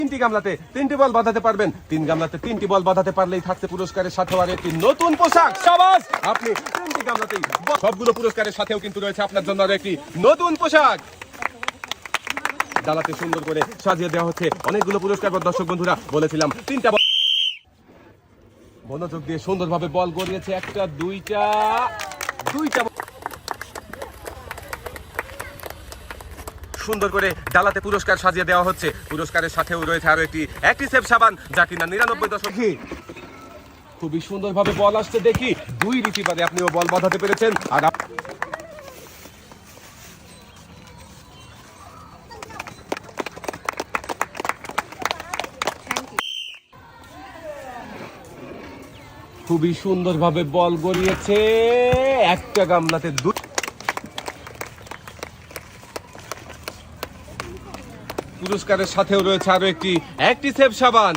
তিনটি গামলাতে 3টি বল বাঁধাতে পারবেন। 3 গামলাতে 3টি বল বাঁধাতে পারলেই থাকছে পুরস্কারের সাথে আর একটি নতুন পোশাক। শাবাশ, আপনি 3টি গামলাতেই সবগুলো পুরস্কারের সাথেও কিন্তু রয়েছে আপনার জন্য আর একটি নতুন পোশাক। ডালাতে সুন্দর করে সাজিয়ে দেওয়া হচ্ছে অনেকগুলো পুরস্কার। দর্শক বন্ধুরা, বলেছিলাম 3টা বল, মনোযোগ দিয়ে সুন্দরভাবে বল গড়িয়েছে। 1টা 2টা 2টা সুন্দর করে ডালাতে পুরস্কার সাজিয়ে দেওয়া হচ্ছে। পুরস্কারের সাথেও রয়েছে আরো একটি অ্যাক্টিসেভ সাবান, যা কিনা 99 দশক। খুবই সুন্দরভাবে বল আসছে, দেখি 2 রিসিভারে আপনিও বল বাঁধাতে পেরেছেন। আর খুবই সুন্দরভাবে বল গড়িয়েছে। 1টা গামলাতে 2 পুরস্কারের সাথেও রয়েছে আরো একটি অ্যাক্টিসেভ সাবান।